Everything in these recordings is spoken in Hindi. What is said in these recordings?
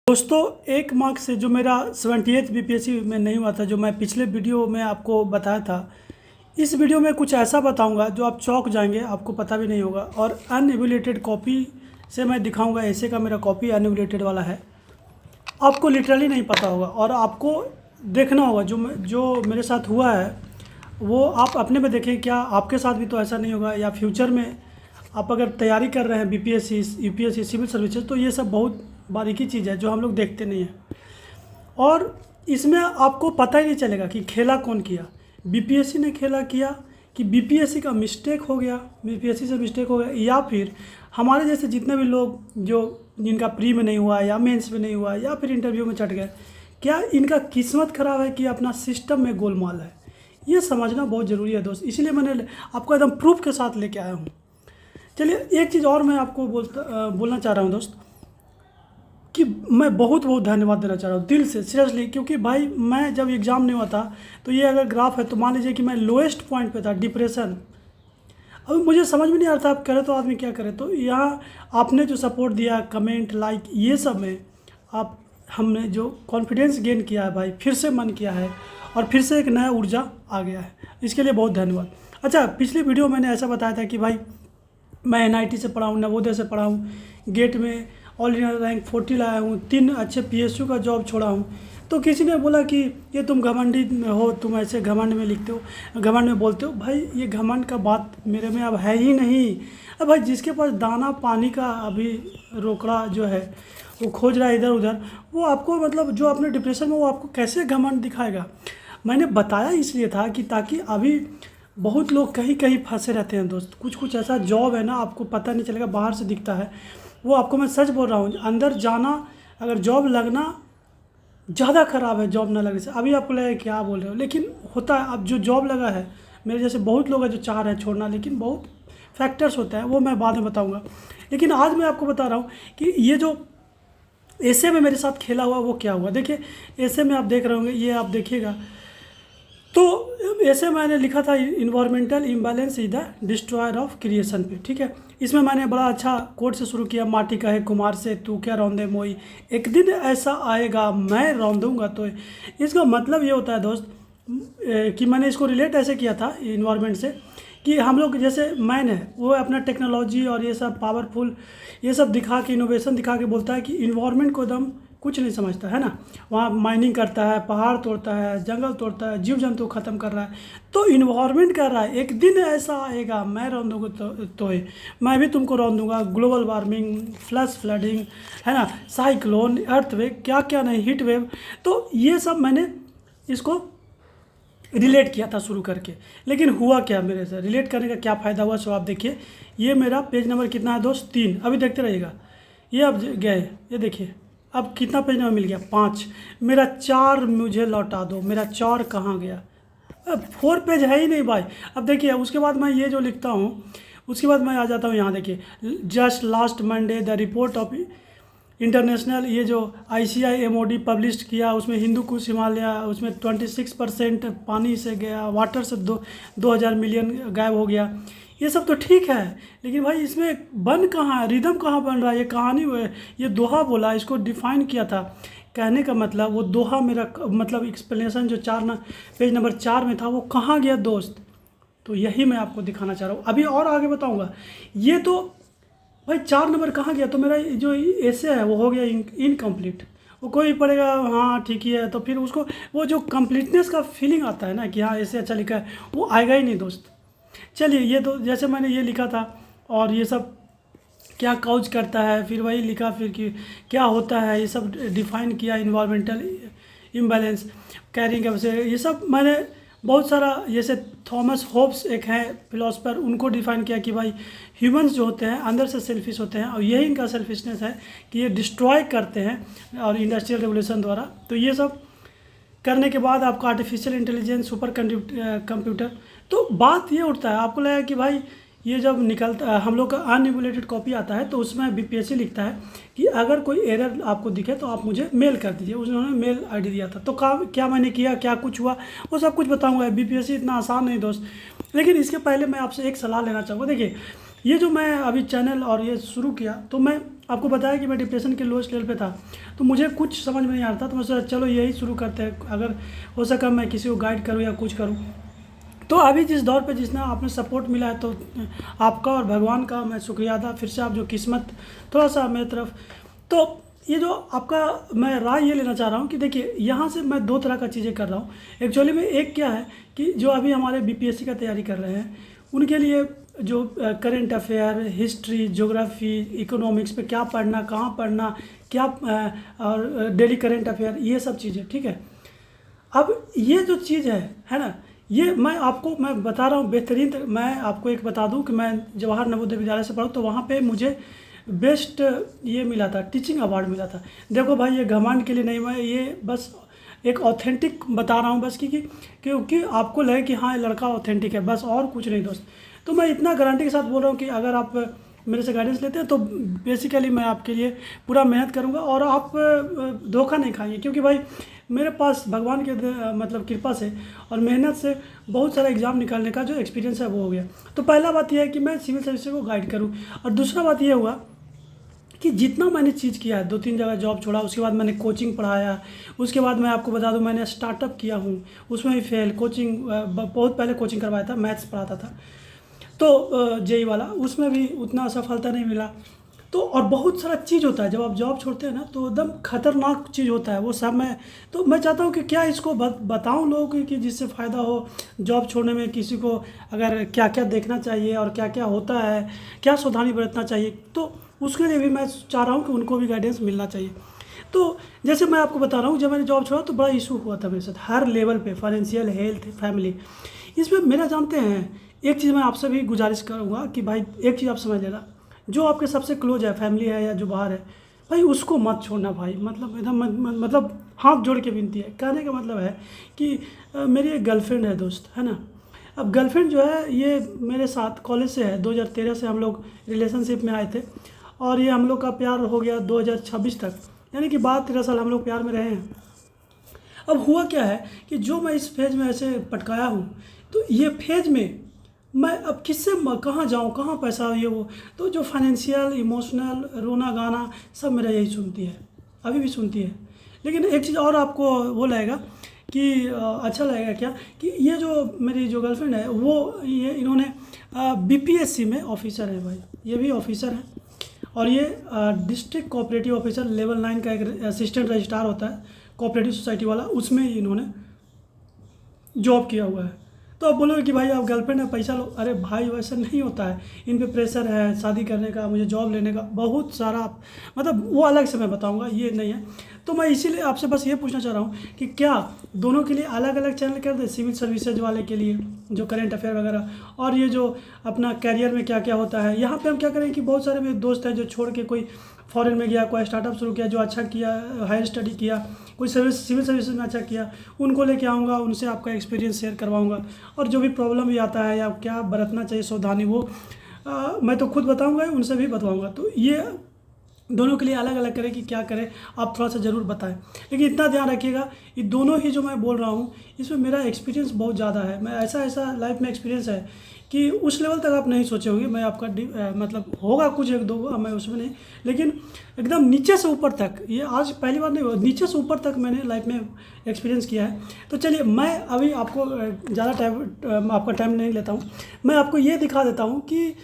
दोस्तों, एक मार्क्स से जो मेरा 78 बीपीएससी में नहीं हुआ था, जो मैं पिछले वीडियो में आपको बताया था, इस वीडियो में कुछ ऐसा बताऊंगा जो आप चौंक जाएंगे, आपको पता भी नहीं होगा। और अनएबुलेटेड कॉपी से मैं दिखाऊंगा। ऐसे का मेरा कॉपी अनएबुलेटेड वाला है, आपको लिटरली नहीं पता होगा और आपको देखना होगा जो मेरे साथ हुआ है वो आप अपने में देखें, क्या आपके साथ भी तो ऐसा नहीं होगा। या फ्यूचर में आप अगर तैयारी कर रहे हैं बीपीएससी, यूपीएससी, सिविल सर्विसेज, तो ये सब बहुत बारीकी चीज़ है जो हम लोग देखते नहीं हैं। और इसमें आपको पता ही नहीं चलेगा कि खेला कौन किया, बीपीएससी ने खेला किया कि बीपीएससी का मिस्टेक हो गया, बीपीएससी से मिस्टेक हो गया, या फिर हमारे जैसे जितने भी लोग जिनका प्री में नहीं हुआ या मेंस में नहीं हुआ या फिर इंटरव्यू में चढ़ गए, क्या इनका किस्मत खराब है कि अपना सिस्टम में गोलमाल है। ये समझना बहुत ज़रूरी है दोस्त, इसलिए मैंने आपको एकदम प्रूफ के साथ लेके आया हूँ। चलिए, एक चीज़ और मैं आपको बोलना चाह रहा हूँ दोस्त, कि मैं बहुत बहुत धन्यवाद देना चाह रहा हूँ दिल से, सीरियसली। क्योंकि भाई मैं जब एग्ज़ाम नहीं हुआ था तो ये अगर ग्राफ है तो मान लीजिए कि मैं लोएस्ट पॉइंट पे था, डिप्रेशन। अब मुझे समझ में नहीं आ रहा था अब करे तो आदमी क्या करे। तो यहाँ आपने जो सपोर्ट दिया, कमेंट, लाइक, ये सब में हमने जो कॉन्फिडेंस गेन किया है भाई, फिर से मन किया है और फिर से एक नया ऊर्जा आ गया है, इसके लिए बहुत धन्यवाद। अच्छा, पिछली वीडियो मैंने ऐसा बताया था कि भाई मैं एनआईटी से पढ़ा हूँ, नवोदय से पढ़ा हूँ, गेट में ऑल इंडिया रैंक 40 लाया हूँ, 3 अच्छे पीएसयू का जॉब छोड़ा हूँ। तो किसी ने बोला कि ये तुम घमंडी हो, तुम ऐसे घमंड में लिखते हो, घमंड में बोलते हो। भाई ये घमंड का बात मेरे में अब है ही नहीं। अब भाई जिसके पास दाना पानी का अभी रोकड़ा जो है वो खोज रहा है इधर उधर, वो आपको मतलब जो अपने डिप्रेशन में, वो आपको कैसे घमंड दिखाएगा। मैंने बताया इसलिए था कि ताकि अभी बहुत लोग कहीं कहीं फंसे रहते हैं दोस्त। कुछ ऐसा जॉब है ना, आपको पता नहीं चलेगा, बाहर से दिखता है, वो आपको मैं सच बोल रहा हूँ, अंदर जाना, अगर जॉब लगना ज़्यादा ख़राब है जॉब ना लगने से। अभी आपको लगेगा क्या बोल रहे हो, लेकिन होता है। अब जो जॉब लगा है, मेरे जैसे बहुत लोग हैं जो चाह रहे हैं छोड़ना, लेकिन बहुत फैक्टर्स होता है, वो मैं बाद में बताऊँगा। लेकिन आज मैं आपको बता रहा हूँ कि ये जो ऐसे में मेरे साथ खेला हुआ वो क्या हुआ। देखिए, ऐसे में आप देख रहे होंगे, ये आप देखिएगा, तो ऐसे मैंने लिखा था environmental imbalance is the destroyer of creation पे, ठीक है। इसमें मैंने बड़ा अच्छा कोट से शुरू किया, माटी कहे कुमार से तू क्या रौंदे मोई, एक दिन ऐसा आएगा मैं रौंदूंगा। तो इसका मतलब ये होता है दोस्त कि मैंने इसको रिलेट ऐसे किया था इन्वायरमेंट से, कि हम लोग जैसे मैन है, वो अपना टेक्नोलॉजी और ये सब पावरफुल ये सब दिखा के, इनोवेशन दिखा के बोलता है कि इन्वायरमेंट को एकदम कुछ नहीं समझता है ना। वहाँ माइनिंग करता है, पहाड़ तोड़ता है, जंगल तोड़ता है, जीव जंतु ख़त्म कर रहा है। तो इन्वायरमेंट कर रहा है एक दिन ऐसा आएगा मैं रौंदूंगा, तो मैं भी तुमको रौंदूंगा। ग्लोबल वार्मिंग, फ्लडिंग है ना, साइक्लोन, अर्थवेव, क्या क्या नहीं, हीट वेव। तो ये सब मैंने इसको रिलेट किया था शुरू करके। लेकिन हुआ क्या मेरे से, रिलेट करने का क्या फ़ायदा हुआ, सो आप देखिए। ये मेरा पेज नंबर कितना है दोस्त, 3। अभी देखते रहिएगा। ये अब गए, ये देखिए अब कितना पेज नंबर मिल गया, 5। मेरा 4 मुझे लौटा दो, मेरा 4 कहाँ गया। अब 4 पेज है ही नहीं भाई। अब देखिए, उसके बाद मैं ये जो लिखता हूँ, उसके बाद मैं आ जाता हूँ यहाँ। देखिए, just last Monday the report of international, ये जो ICIMOD पब्लिश किया, उसमें हिंदू कुश हिमालय, उसमें 26% पानी से गया, वाटर से 2000 मिलियन गायब हो गया। ये सब तो ठीक है, लेकिन भाई इसमें बन कहाँ है, रिदम कहाँ बन रहा है। ये कहानी ये दोहा बोला, इसको डिफाइन किया था। कहने का मतलब वो दोहा मेरा मतलब एक्सप्लेनेशन जो पेज नंबर 4 में था, वो कहाँ गया दोस्त। तो यही मैं आपको दिखाना चाह रहा हूँ, अभी और आगे बताऊँगा। ये तो भाई 4 नंबर कहाँ गया, तो मेरा जो ऐसे है वो हो गया इनकम्प्लीट। वो कोई पढ़ेगा हाँ ठीक ही है, तो फिर उसको वो जो कंप्लीटनेस का फीलिंग आता है ना कि हाँ ऐसे अच्छा लिखा है, वो आएगा ही नहीं दोस्त। चलिए, ये तो जैसे मैंने ये लिखा था, और ये सब क्या काउज करता है, फिर वही लिखा, फिर कि क्या होता है, ये सब डिफाइन किया। इन्वायरमेंटल इम्बैलेंस, कैरिंग कैपेसिटी, ये सब मैंने बहुत सारा, जैसे थॉमस होब्स एक है फिलोसफर, उनको डिफाइन किया कि भाई ह्यूमंस जो होते हैं अंदर से सेल्फिश होते हैं, और यही इनका सेल्फिशनेस है कि ये डिस्ट्रॉय करते हैं और इंडस्ट्रियल रेवोल्यूशन द्वारा। तो ये सब करने के बाद आपको आर्टिफिशियल इंटेलिजेंस, सुपर कंप्यूटर। तो बात ये उठता है, आपको लगेगा कि भाई ये जब निकलता है हम लोग का अनएबुलेटेड कॉपी आता है, तो उसमें बीपीएससी लिखता है कि अगर कोई एरर आपको दिखे तो आप मुझे मेल कर दीजिए। उन्होंने मेल आईडी दिया था, तो क्या मैंने किया, क्या कुछ हुआ, वो सब कुछ बताऊंगा। बीपीएससी इतना आसान नहीं दोस्त। लेकिन इसके पहले मैं आपसे एक सलाह लेना चाहूँगा। देखिए, ये जो मैं अभी चैनल और ये शुरू किया, तो मैं आपको बताया कि मैं डिप्रेशन के लोएस्ट लेवल पे था, तो मुझे कुछ समझ में नहीं आ रहा था, तो मैं सोचा चलो यही शुरू करते हैं, अगर हो सका मैं किसी को गाइड करूँ या कुछ करूँ। तो अभी जिस दौर पे जितना आपने सपोर्ट मिला है, तो आपका और भगवान का मैं शुक्रिया अदा, फिर से आप जो किस्मत थोड़ा सा मेरी तरफ। तो ये जो आपका मैं राय ये लेना चाह रहा हूँ कि देखिए, यहाँ से मैं दो तरह का चीज़ें कर रहा हूँ एक्चुअली में। एक क्या है कि जो अभी हमारे बीपीएससी का तैयारी कर रहे हैं, उनके लिए जो current affair, history, geography, economics पे क्या पढ़ना, कहाँ पढ़ना, क्या और डेली करेंट अफेयर, ये सब चीज़ें, ठीक है। अब ये जो चीज़ है ना, ये मैं बता रहा हूँ बेहतरीन। मैं आपको एक बता दूँ कि मैं जवाहर नवोदय विद्यालय से पढ़ा, तो वहाँ पे मुझे बेस्ट ये मिला था, टीचिंग अवार्ड मिला था। देखो भाई, ये घमंड के लिए नहीं, मैं ये बस एक ऑथेंटिक बता रहा हूँ बस, क्योंकि आपको लगे कि हाँ ये लड़का ऑथेंटिक है, बस, और कुछ नहीं दोस्त। तो मैं इतना गारंटी के साथ बोल रहा हूँ कि अगर आप मेरे से गाइडेंस लेते हैं तो बेसिकली मैं आपके लिए पूरा मेहनत करूँगा और आप धोखा नहीं खाएंगे, क्योंकि भाई मेरे पास भगवान के मतलब कृपा से और मेहनत से बहुत सारा एग्ज़ाम निकालने का जो एक्सपीरियंस है वो हो गया। तो पहला बात यह है कि मैं सिविल सर्विसेज को गाइड करूँ, और दूसरा बात यह हुआ कि जितना मैंने चीज़ किया है, 2-3 जगह जॉब छोड़ा, उसके बाद मैंने कोचिंग पढ़ाया, उसके बाद मैं आपको बता दूं मैंने स्टार्टअप किया हूं, उसमें भी फेल, कोचिंग बहुत पहले कोचिंग करवाया था, मैथ्स पढ़ाता था, तो जेई वाला, उसमें भी उतना सफलता नहीं मिला। तो और बहुत सारा चीज़ होता है जब आप जॉब छोड़ते हैं ना, तो एकदम खतरनाक चीज़ होता है वो सब। मैं चाहता हूँ कि क्या इसको बताऊँ लोगों को कि जिससे फ़ायदा हो जॉब छोड़ने में, किसी को अगर क्या क्या देखना चाहिए और क्या क्या होता है, क्या सावधानी बरतना चाहिए, तो उसके लिए भी मैं चाह रहा हूँ कि उनको भी गाइडेंस मिलना चाहिए। तो जैसे मैं आपको बता रहा हूँ, जब मैंने जॉब छोड़ा तो बड़ा इशू हुआ था मेरे साथ हर लेवल पे, फाइनेंशियल, हेल्थ, फैमिली। इसमें मेरा जानते हैं, एक चीज़ मैं आपसे भी गुजारिश करूँगा कि भाई एक चीज़ आप समझ लेना, जो आपके सबसे क्लोज है, फैमिली है या जो बाहर है, भाई उसको मत छोड़ना भाई। मतलब एकदम मतलब हाथ जोड़ के विनती है, कहने का मतलब है कि मेरी एक गर्लफ्रेंड है दोस्त, है ना। अब गर्लफ्रेंड जो है ये मेरे साथ कॉलेज से है, 2013 से हम लोग रिलेशनशिप में आए थे, और ये हम लोग का प्यार हो गया 2026 तक, यानी कि 12-13 साल हम लोग प्यार में रहे हैं। अब हुआ क्या है कि जो मैं इस फेज़ में ऐसे पटकाया हूँ, तो ये फेज़ में मैं अब किससे कहाँ जाऊँ, कहाँ पैसा ये वो, तो जो फाइनेंशियल, इमोशनल, रोना गाना सब मेरा यही सुनती है, अभी भी सुनती है। लेकिन एक चीज़ और आपको वो लगेगा कि अच्छा लगेगा क्या, कि ये जो मेरी जो गर्लफ्रेंड है वो इन्होंने बीपीएससी में ऑफिसर है भाई, ये भी ऑफिसर है, और ये डिस्ट्रिक्ट कोऑपरेटिव ऑफिसर लेवल 9 का एक असिस्टेंट रजिस्ट्रार होता है कोऑपरेटिव सोसाइटी वाला, उसमें इन्होंने जॉब किया हुआ है। तो आप बोलोगे कि भाई आप गर्लफ्रेंड है, पैसा लो, अरे भाई वैसा नहीं होता है, इन पे प्रेशर है शादी करने का, मुझे जॉब लेने का, बहुत सारा, मतलब वो अलग से मैं बताऊंगा, ये नहीं है। तो मैं इसीलिए आपसे बस ये पूछना चाह रहा हूँ कि क्या दोनों के लिए अलग अलग चैनल कर दे, सिविल सर्विसेज वाले के लिए जो करेंट अफेयर वगैरह, और ये जो अपना कैरियर में क्या क्या होता है, यहाँ पे हम क्या करें कि बहुत सारे मेरे दोस्त हैं जो छोड़ के कोई फॉरेन में गया, कोई स्टार्टअप शुरू किया, जो अच्छा किया, हायर स्टडी किया, कोई सिविल सर्विसेज में अच्छा किया, उनको लेके आऊँगा, उनसे आपका एक्सपीरियंस शेयर करवाऊँगा, और जो भी प्रॉब्लम भी आता है या क्या बरतना चाहिए सावधानी, वो मैं तो खुद बताऊँगा, उनसे भी बताऊँगा। तो ये दोनों के लिए अलग अलग करें कि क्या करें, आप थोड़ा सा ज़रूर बताएं। लेकिन इतना ध्यान रखिएगा, ये दोनों ही जो मैं बोल रहा हूँ इसमें मेरा एक्सपीरियंस बहुत ज़्यादा है, मैं ऐसा लाइफ में एक्सपीरियंस है कि उस लेवल तक आप नहीं सोचे होंगे। मैं आपका मतलब होगा कुछ एक दो, मैं उसमें नहीं, लेकिन एकदम नीचे से ऊपर तक, ये आज पहली बार नहीं हुआ, नीचे से ऊपर तक मैंने लाइफ में एक्सपीरियंस किया है। तो चलिए, मैं अभी आपको ज़्यादा टाइम आपका टाइम नहीं लेता हूँ, मैं आपको ये दिखा देता हूँ कि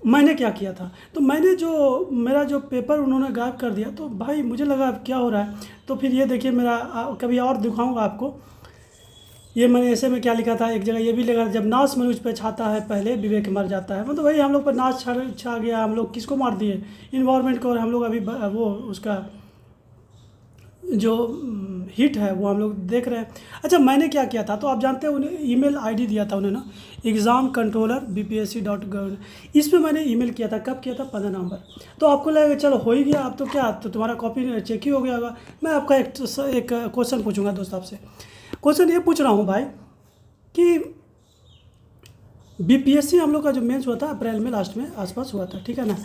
मैंने क्या किया था। तो मैंने जो मेरा जो पेपर उन्होंने गायब कर दिया, तो भाई मुझे लगा अब क्या हो रहा है। तो फिर ये देखिए मेरा कभी और दिखाऊंगा आपको, ये मैंने ऐसे में क्या लिखा था, एक जगह ये भी लिखा था, जब नाश मनुष्य पे छाता है पहले विवेक मर जाता है। मतलब भाई हम लोग पर नाश छा गया, हम लोग किसको मार दिए, इन्वायरमेंट को, और हम लोग अभी वो उसका जो हिट है वो हम लोग देख रहे हैं। अच्छा, मैंने क्या किया था, तो आप जानते हैं उन्हें ईमेल आईडी दिया था उन्हें ना, examcontroller@bpsc.gov, इस पर मैंने ईमेल किया था। कब किया था? 15 नवंबर। तो आपको लगेगा चलो हो ही गया, अब तो क्या, तो तुम्हारा कॉपी चेक ही हो गया होगा। मैं आपका एक क्वेश्चन पूछूंगा दोस्त आपसे। क्वेश्चन ये पूछ रहा हूँ भाई कि बीपीएससी हम लोग का जो मेंस हुआ था अप्रैल में, लास्ट में आसपास हुआ था, ठीक है ना,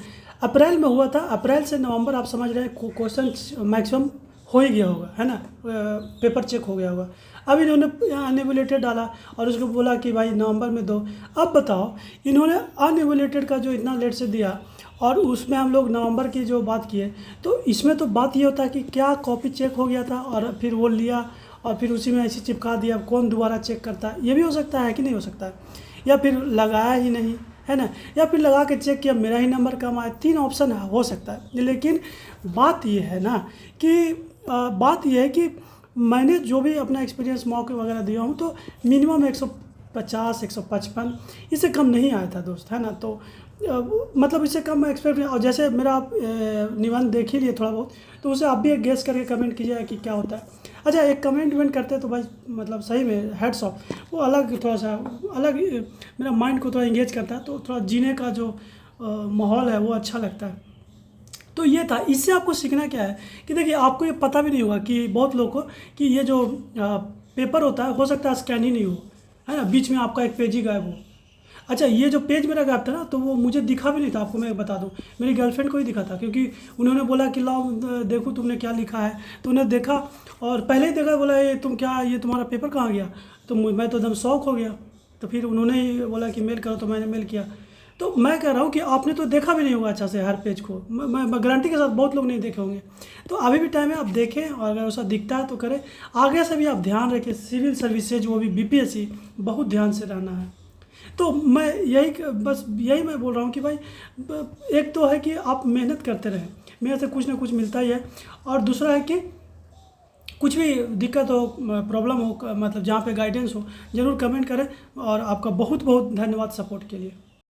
अप्रैल में हुआ था। अप्रैल से नवंबर आप समझ रहे हैं, क्वेश्चन मैक्सिमम हो ही गया होगा, है ना, पेपर चेक हो गया होगा। अब इन्होंने अनएवल्यूएटेड डाला और उसको बोला कि भाई नवंबर में दो। अब बताओ, इन्होंने अनएवल्यूएटेड का जो इतना लेट से दिया और उसमें हम लोग नवंबर की जो बात किए, तो इसमें तो बात ये होता है कि क्या कॉपी चेक हो गया था और फिर वो लिया और फिर उसी में ऐसे चिपका दिया, कौन दोबारा चेक करता है? ये भी हो सकता है कि नहीं हो सकता है? या फिर लगाया ही नहीं, है ना, या फिर लगा के चेक किया मेरा ही नंबर कम आया। 3 ऑप्शन हो सकता है। लेकिन बात ये है ना कि बात ये है कि मैंने जो भी अपना एक्सपीरियंस मॉक वगैरह दिया हूँ तो मिनिमम 150 155, इससे कम नहीं आया था दोस्त, है ना। तो मतलब इससे कम मैं एक्सपेक्ट नहीं। और जैसे मेरा आप निबंध देख ही लिए थोड़ा बहुत, तो उसे आप भी एक गेस करके कमेंट कीजिएगा कि क्या होता है। अच्छा, एक कमेंट करते हैं तो भाई मतलब सही में हेड्स ऑफ, वो अलग थोड़ा सा अलग मेरा माइंड को थोड़ा इंगेज करता है, तो थोड़ा जीने का जो माहौल है वो अच्छा लगता है। तो ये था। इससे आपको सीखना क्या है कि देखिए, आपको ये पता भी नहीं होगा कि बहुत लोगों को कि ये जो पेपर होता है हो सकता है स्कैन ही नहीं हो, है ना, बीच में आपका एक पेज ही गायब हो। अच्छा, ये जो पेज मेरा गायब था ना, तो वो मुझे दिखा भी नहीं था, आपको मैं बता दूं, मेरी गर्लफ्रेंड को ही दिखा था, क्योंकि उन्होंने बोला कि लाओ देखो तुमने क्या लिखा है। तो उन्हें देखा और पहले ही देखा, बोला ये तुम क्या, ये तुम्हारा पेपर कहाँ गया? तो मैं तो एकदम शौक हो गया। तो फिर उन्होंने ही बोला कि मेल करो, तो मैंने मेल किया। तो मैं कह रहा हूँ कि आपने तो देखा भी नहीं होगा अच्छा से हर पेज को, मैं गारंटी के साथ बहुत लोग नहीं देखे होंगे। तो अभी भी टाइम है, आप देखें और अगर ऐसा दिखता है तो करें। आगे से भी आप ध्यान रखें, सिविल सर्विसेज वो भी बीपीएससी, बहुत ध्यान से रहना है। तो मैं यही मैं बोल रहा हूँ कि भाई एक तो है कि आप मेहनत करते रहें, मेहनत से कुछ ना कुछ मिलता ही है। और दूसरा है कि कुछ भी दिक्कत हो, प्रॉब्लम हो, मतलब जहाँ पे गाइडेंस हो, ज़रूर कमेंट करें। और आपका बहुत बहुत धन्यवाद सपोर्ट के लिए।